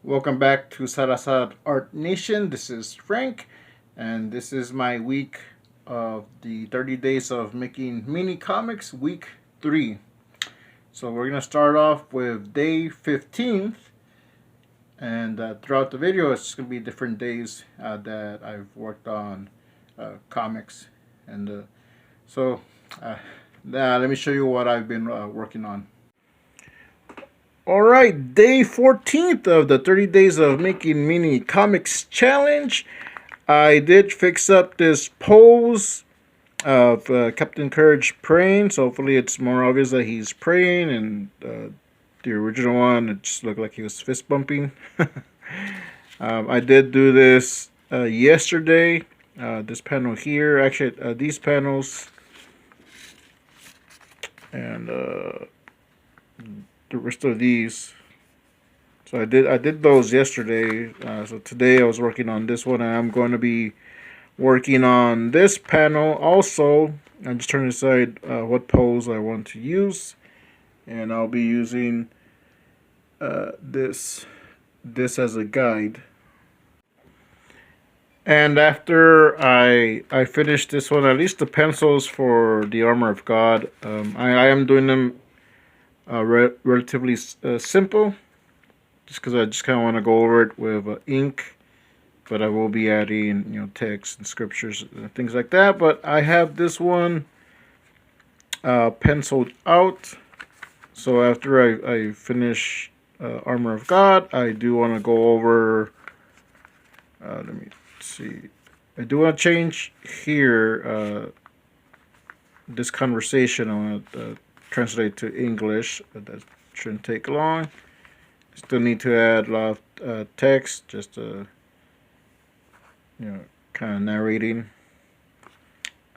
Welcome back to Salazar Art Nation. This is Frank, and this is my week of the 30 days of making mini comics, week 3. So we're going to start off with day 15, and throughout the video it's going to be different days that I've worked on comics. And let me show you what I've been working on. Alright, day 14th of the 30 days of making mini comics challenge. I did fix up this pose of Captain Courage praying, so hopefully it's more obvious that he's praying, and the original one, it just looked like he was fist bumping. I did do this yesterday, this panel here, actually these panels, and the rest of these. So I did those yesterday. So today I was working on this one, and I'm going to be working on this panel also. I'm just trying to decide what pose I want to use, and I'll be using this as a guide. And after I finish this one, at least the pencils for the Armor of God, I am doing them relatively simple, just because I just kind of want to go over it with ink, but I will be adding text and scriptures and things like that. But I have this one penciled out, so after I finish Armor of God, I do want to go over let me see, I do want to change here this conversation. I want to translate to English, but that shouldn't take long. Still need to add a lot of text, just kind of narrating.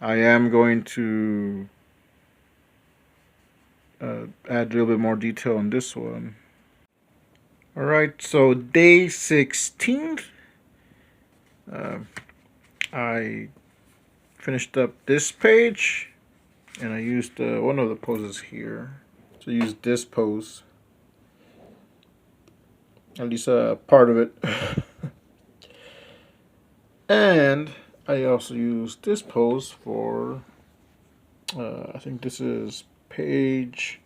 I am going to add a little bit more detail on this one. Alright, so day 16, I finished up this page, and I used one of the poses here. So I used this pose, at least part of it. And I also used this pose for, I think this is page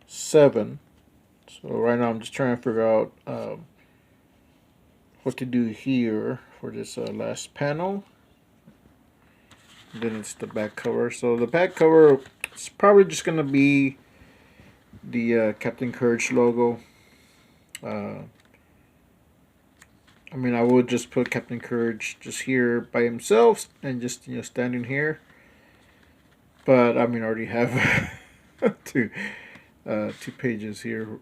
7. So right now I'm just trying to figure out what to do here for this last panel. Then it's the back cover. So the back cover is probably just going to be the Captain Courage logo. I mean, I would just put Captain Courage just here by himself and just standing here. But I mean, I already have two pages here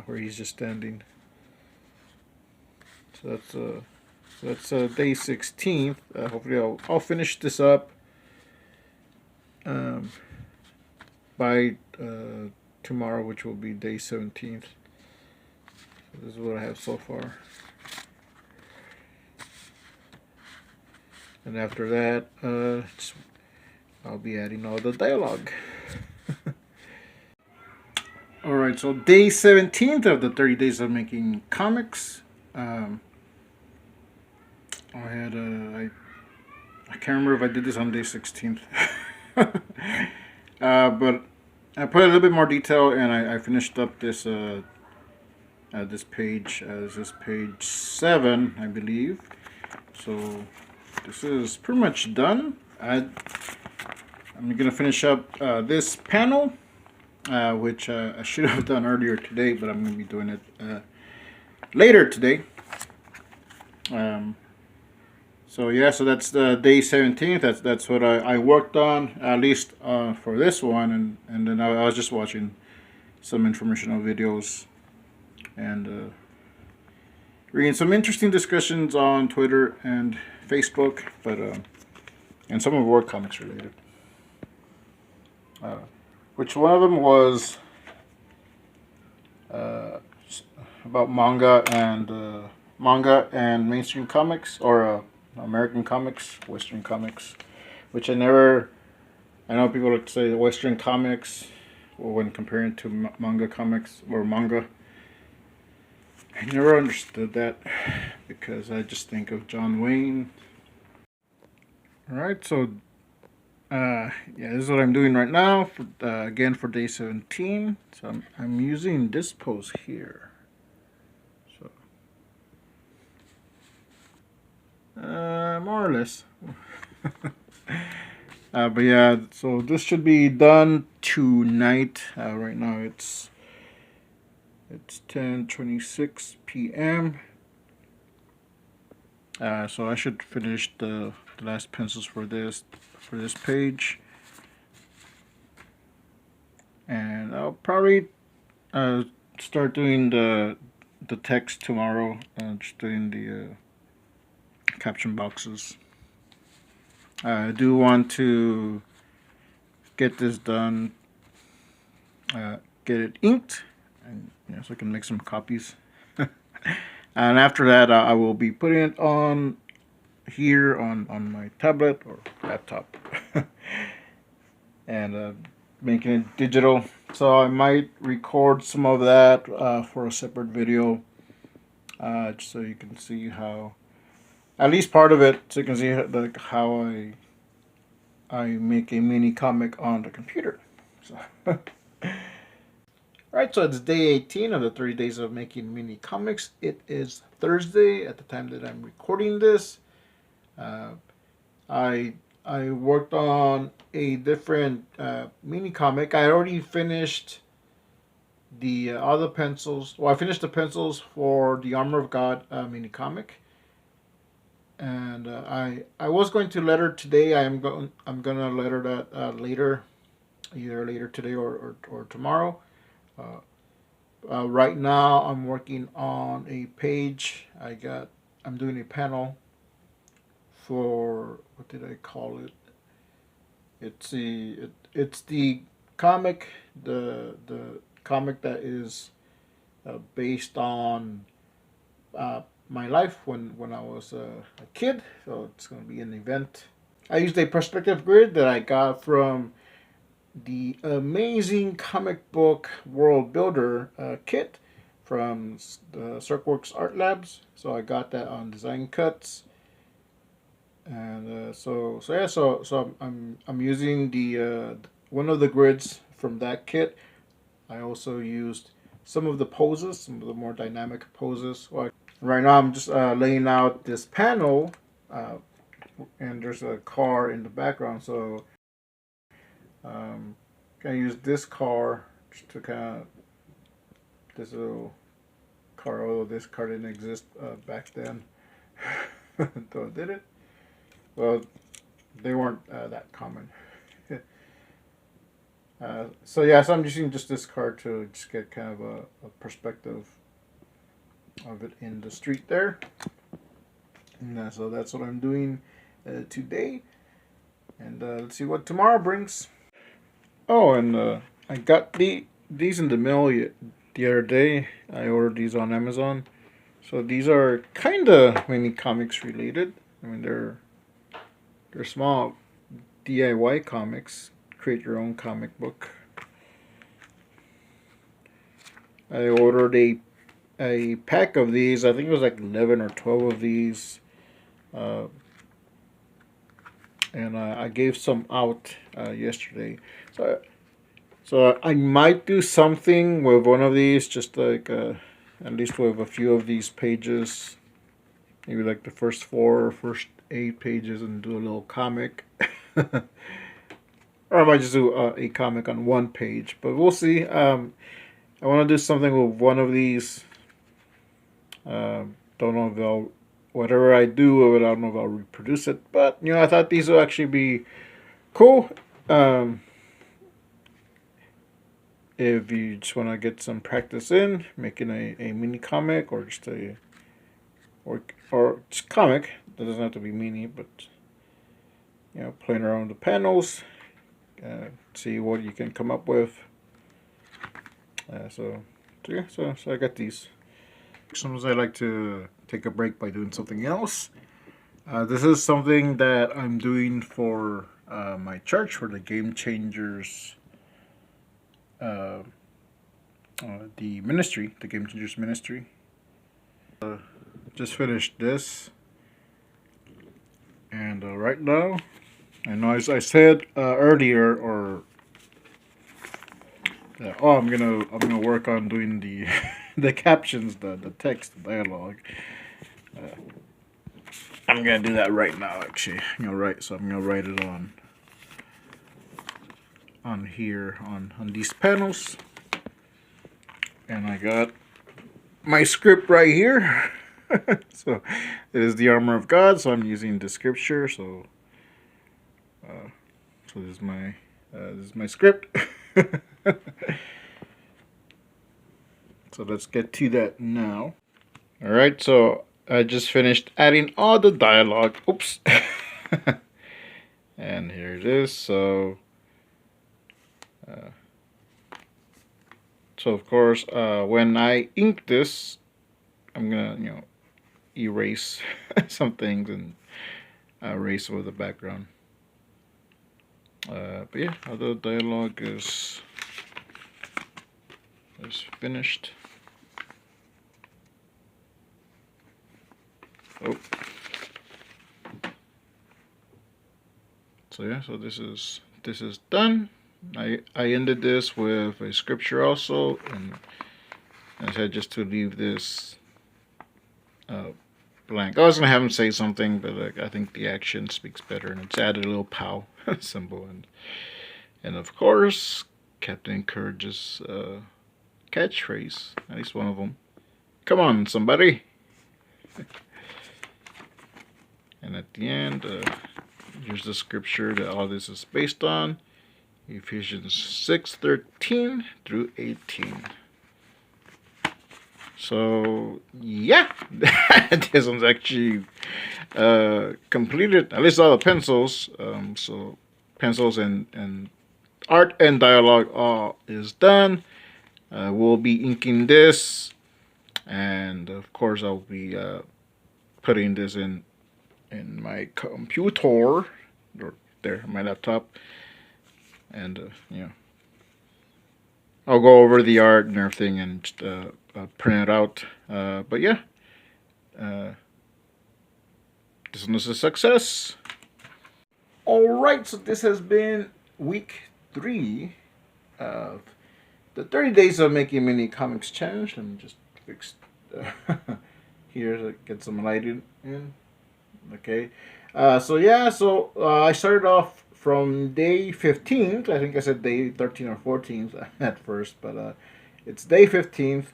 where he's just standing. So that's day 16th. Hopefully I'll finish this up by tomorrow, which will be day 17th. So this is what I have so far. And after that, I'll be adding all the dialogue. Alright, so day 17th of the 30 days of making comics. I can't remember if I did this on day 16th. But I put a little bit more detail, and I finished up this this page as this page 7, I believe. So this is pretty much done. I'm gonna finish up this panel, which I should have done earlier today, but I'm gonna be doing it later today. So yeah, so that's the day 17th. That's what I worked on, at least for this one, and then I was just watching some informational videos and reading some interesting discussions on Twitter and Facebook, but and some of work comics related. Which one of them was about manga and mainstream comics, or American comics, Western comics, which I never. I know people like to say Western comics, or when comparing to manga comics or manga. I never understood that because I just think of John Wayne. Alright, so yeah, this is what I'm doing right now for again for day 17. So I'm using this pose here. So more or less. But yeah, so this should be done tonight. Right now it's 10:26 p.m. So I should finish the last pencils for this page, and I'll probably start doing the text tomorrow. Just doing the caption boxes. I do want to get this done, get it inked, and so I can make some copies. And after that, I will be putting it on here on my tablet or laptop, and making it digital. So I might record some of that for a separate video, just so you can see how, at least part of it, so you can see like how I make a mini comic on the computer. So. Alright, so it's day 18 of the 30 days of making mini comics. It is Thursday at the time that I'm recording this. I worked on a different mini comic. I already finished the other pencils. Well, I finished the pencils for the Armor of God mini comic, and I was going to letter today. I'm gonna letter that later, either later today or tomorrow. Right now I'm working on a page. I'm doing a panel for, what did I call it? It's the comic, the comic that is based on my life when I was a kid. So it's going to be an event. I used a perspective grid that I got from the amazing comic book world builder kit from the Circworks Art Labs. So I got that on Design Cuts, and so I'm using the one of the grids from that kit. I also used some of the poses, some of the more dynamic poses. Well, right now I'm just laying out this panel, and there's a car in the background, so I use this car just to kind of, this little car, although this car didn't exist back then. So did it? Well, they weren't that common. So yeah, so I'm using just this car to just get kind of a perspective of it in the street there. And so that's what I'm doing today. And let's see what tomorrow brings. Oh, and I got these in the mail the other day. I ordered these on Amazon. So these are kind of mini comics related. I mean, they're small DIY comics. Create your own comic book. I ordered a pack of these. I think it was like 11 or 12 of these. And I gave some out yesterday. So I might do something with one of these, just like at least with a few of these pages. Maybe like the first 4 or first 8 pages, and do a little comic. Or I might just do a comic on one page, but we'll see. I want to do something with one of these. Don't know if I'll, whatever I do with it, I don't know if I'll reproduce it. But, I thought these will actually be cool. If you just want to get some practice in making a mini comic, or just or just comic, that doesn't have to be mini, but playing around with the panels, see what you can come up with. So I got these. Sometimes I like to take a break by doing something else. This is something that I'm doing for my charge for the Game Changers, the Ministry, the Game Changers Ministry. Just finished this, and right now, I know as I said earlier, or oh, I'm gonna work on doing the the captions, the text, the dialogue. I'm gonna do that right now. Actually, I'm gonna write it on here on these panels, and I got my script right here. So it is the armor of God. So I'm using the scripture. So this is my script. So let's get to that now. All right. So I just finished adding all the dialogue. Oops. And here it is. So of course, when I ink this, I'm gonna erase some things and erase over the background. But yeah, the dialogue is finished. Oh. So yeah, so this is done. I ended this with a scripture also, and I said just to leave this blank. I was gonna have him say something, but I think the action speaks better, and it's added a little POW symbol, and of course Captain Courage's catchphrase, at least one of them. Come on, somebody! And at the end, here's the scripture that all this is based on. Ephesians 6:13 through 18. So yeah, this one's actually completed. At least all the pencils. So pencils and art and dialogue all is done. We'll be inking this, and of course I'll be putting this in my computer, or there, my laptop. And I'll go over the art and everything and just, print it out. But yeah, this one is a success. Alright, so this has been week 3 of the 30 Days of Making Mini Comics Challenge. Let me just fix here to get some lighting in. Okay, so yeah, I started off from day 15th. I think I said day 13 or 14th at first, but it's day 15th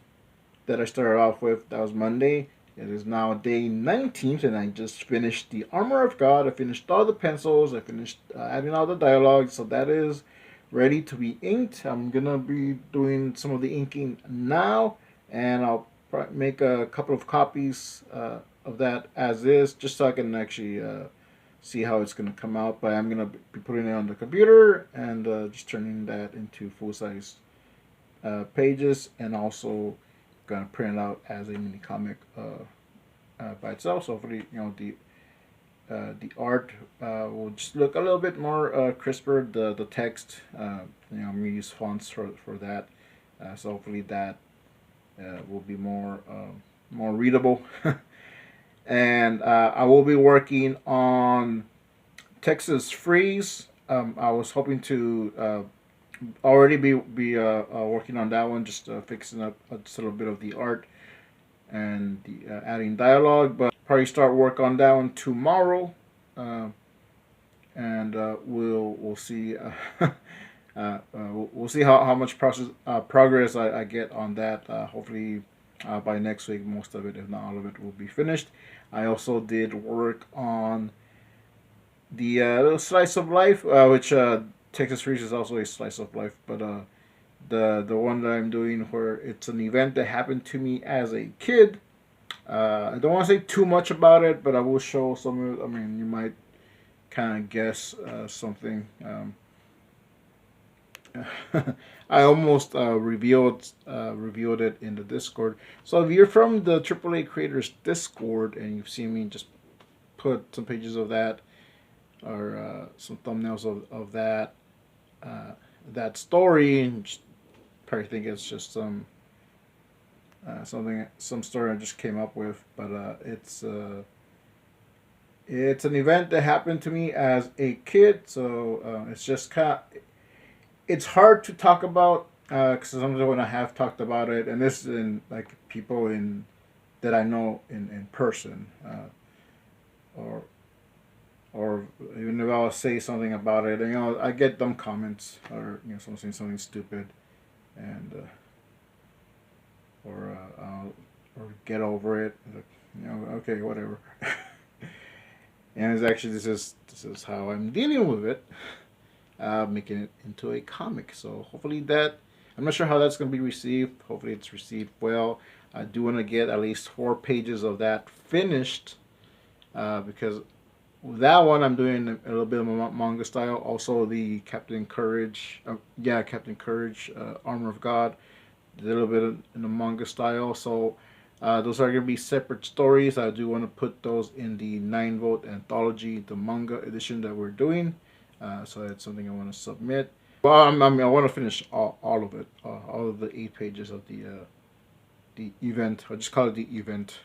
that I started off with. That was Monday. It is now day 19th, and I just finished the Armor of God. I finished all the pencils. I finished adding all the dialogue, so that is ready to be inked. I'm gonna be doing some of the inking now, and I'll make a couple of copies of that as is, just so I can actually see how it's going to come out. But I'm going to be putting it on the computer and just turning that into full-size pages, and also going to print it out as a mini comic by itself. So hopefully, the art will just look a little bit more crisper. The text, I'm going to use fonts for that. So hopefully that will be more readable. And I will be working on Texas Freeze. I was hoping to already be working on that one, just fixing up just a little bit of the art and the adding dialogue, but probably start work on that one tomorrow, and we'll see. We'll see how much progress I get on that. Hopefully by next week, most of it, if not all of it, will be finished. I also did work on the little slice of life, which Texas Freeze is also a slice of life, but the one that I'm doing where it's an event that happened to me as a kid. I don't want to say too much about it, but I will show some of it. I mean, you might kind of guess something. I almost revealed it in the Discord. So if you're from the AAA Creators Discord and you've seen me just put some pages of that, or some thumbnails of that that story, and just probably think it's just some story I just came up with, but it's an event that happened to me as a kid, so it's just it's hard to talk about because sometimes when I have talked about it, and this is in like people in that I know in person, or even if I'll say something about it, I get dumb comments, or someone saying something stupid, and or get over it, okay, whatever. And it's actually this is how I'm dealing with it, making it into a comic. So hopefully that I'm not sure how that's going to be received. Hopefully it's received well. I do want to get at least 4 pages of that finished, because that one I'm doing a little bit of manga style. Also the Captain Courage, Captain Courage, Armor of God, a little bit in the manga style. So those are going to be separate stories. I do want to put those in the 9-vote anthology, the manga edition that we're doing. So that's something I want to submit. Well, I want to finish all of it, all of the 8 pages of the event. I just call it the event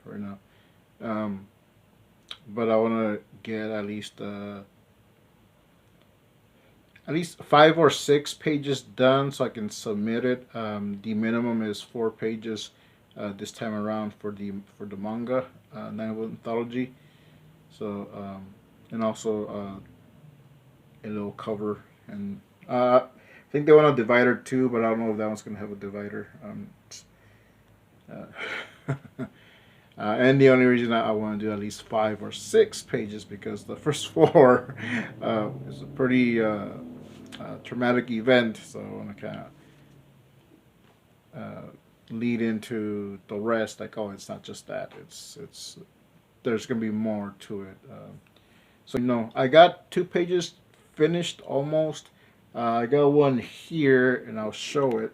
right now. But I want to get at least 5 or 6 pages done so I can submit it. The minimum is 4 pages this time around for the manga 9-vote anthology. So and also a little cover, and I think they want a divider too, but I don't know if that one's gonna have a divider. And the only reason I want to do at least 5 or 6 pages because the first 4 is a pretty traumatic event, so I want to kind of lead into the rest. Like, oh, it's not just that; it's there's gonna be more to it. So I got 2 pages finished almost. I got one here, and I'll show it.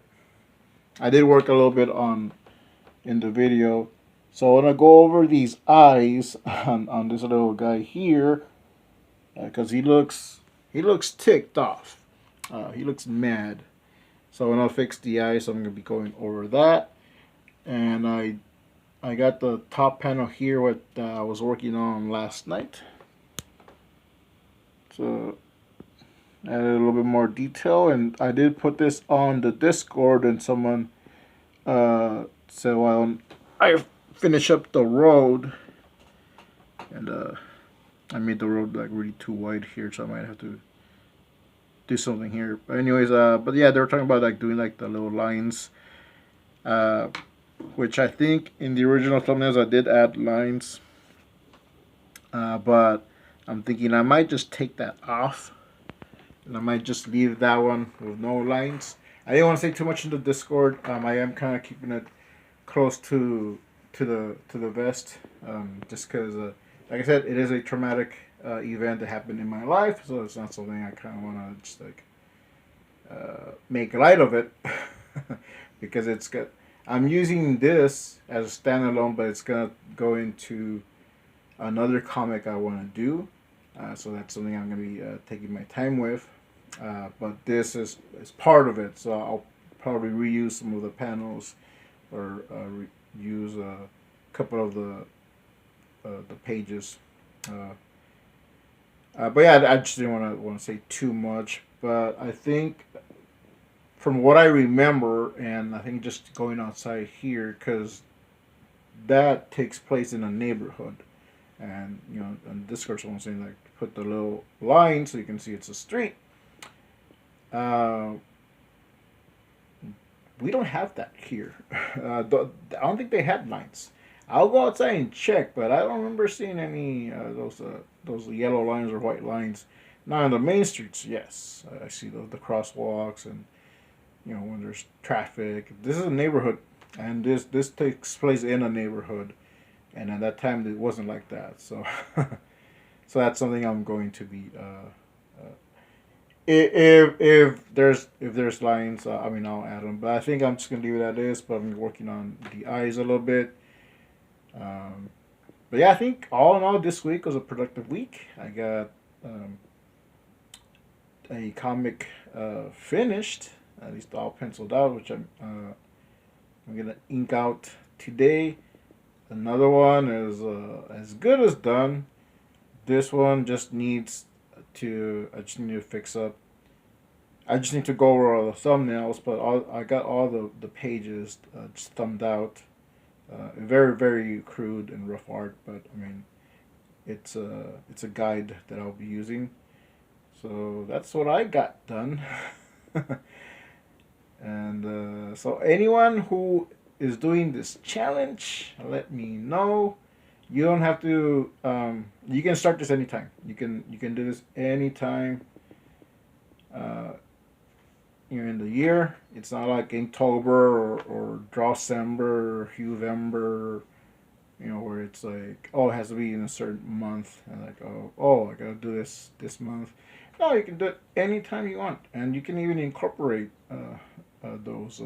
I did work a little bit in the video. So I want to go over these eyes on this little guy here, because he looks ticked off. He looks mad. So when I fix the eyes, I'm going to be going over that. And I got the top panel here, what I was working on last night. So added a little bit more detail, and I did put this on the Discord, and someone said, well, I finish up the road, and I made the road like really too wide here, so I might have to do something here. But anyways, but yeah, they were talking about like doing like the little lines, which I think in the original thumbnails I did add lines, but I'm thinking I might just take that off, and I might just leave that one with no lines. I didn't want to say too much in the Discord. I am kind of keeping it close to the vest, just because, like I said, it is a traumatic event that happened in my life, so it's not something I kind of want to just like make light of it, because it's got. I'm using this as a standalone, but it's gonna go into another comic I want to do, so that's something I'm gonna be taking my time with. But this is part of it, so I'll probably reuse some of the panels, or use a couple of the pages. But yeah, I just didn't want to say too much. But I think, from what I remember, and I think just going outside here, because that takes place in a neighborhood, and and this person was saying like put the little line so you can see it's a street. We don't have that here. I don't think they had lines. I'll go outside and check, but I don't remember seeing any those yellow lines or white lines. Now on the main streets, yes, I see the crosswalks, and when there's traffic. This is a neighborhood, and this takes place in a neighborhood, and at that time it wasn't like that. So so that's something I'm going to be. If there's lines, I'll add them. But I think I'm just gonna leave it as is. But I'm working on the eyes a little bit. But yeah, I think all in all, this week was a productive week. I got a comic finished, at least all penciled out, which I'm gonna ink out today. Another one is as good as done. This one just needs I just need to fix up. I just need to go over all the thumbnails, but I got all the pages just thumbed out. Very very crude and rough art, but I mean, it's a guide that I'll be using. So that's what I got done. And so anyone who is doing this challenge, let me know. You don't have to. You can start this anytime. You can do this anytime. You're in the year. It's not like Inktober or Drawcember or Huevember, where it's like, oh, it has to be in a certain month, and like, oh, I gotta do this month. No, you can do it anytime you want, and you can even incorporate those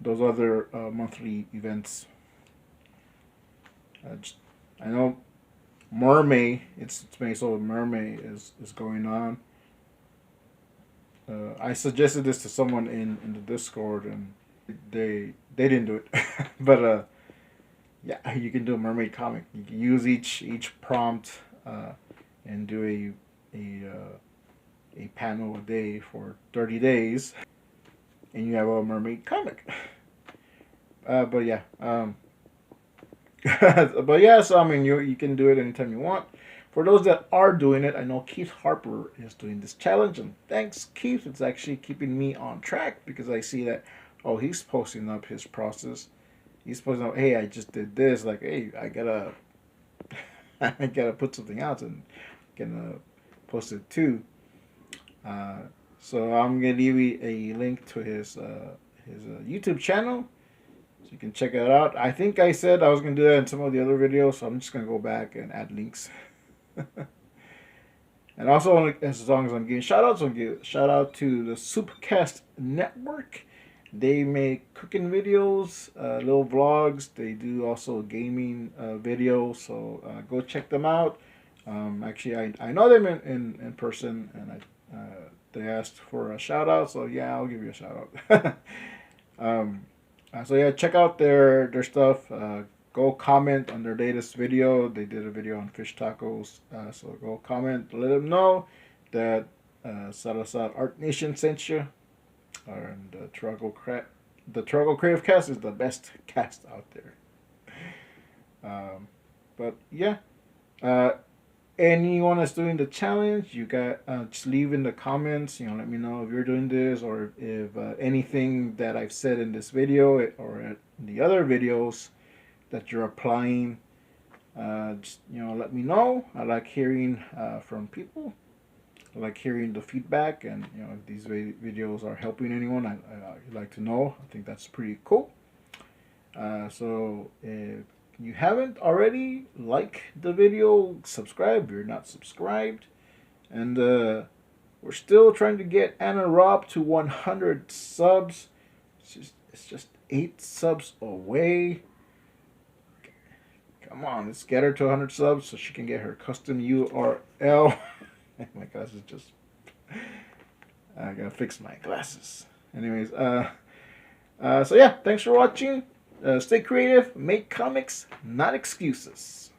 other monthly events. I know Mermaid. It's May, so Mermaid is going on. I suggested this to someone in the Discord, and they didn't do it. But yeah, you can do a mermaid comic. You can use each prompt and do a panel a day for 30 days, and you have a mermaid comic. But yeah, but yeah. So I mean, you can do it anytime you want. For those that are doing it, I know Keith Harper is doing this challenge, and thanks, Keith. It's actually keeping me on track because I see that, oh, he's posting up his process. He's posting up, hey, I just did this. Like, hey, I gotta, I gotta put something out and gonna post it too. So I'm gonna leave you a link to his YouTube channel, so you can check it out. I think I said I was gonna do that in some of the other videos, so I'm just gonna go back and add links. And also, as long as I'm giving shout outs, I'll give shout out to the Soupcast Network. They make cooking videos, little vlogs. They do also gaming videos, so go check them out. Actually, I know them in person, and they asked for a shout out, so yeah, I'll give you a shout out. So yeah, check out their stuff. Go comment on their latest video. They did a video on fish tacos. So go comment. Let them know that Salazar Art Nation sent you. And the TuracoCreativeCast is the best cast out there. But yeah. Anyone that's doing the challenge, you got just leave in the comments. Let me know if you're doing this, or if anything that I've said in this video or in the other videos that you're applying. Just let me know. I like hearing from people. I like hearing the feedback, and if these videos are helping anyone, I'd like to know. I think that's pretty cool. So if you haven't already, like the video, subscribe if you're not subscribed, and we're still trying to get Anna Raub to 100 subs. It's just 8 subs away. Come on, let's get her to 100 subs so she can get her custom URL. My glasses just... I gotta fix my glasses. Anyways, so yeah, thanks for watching. Stay creative, make comics, not excuses.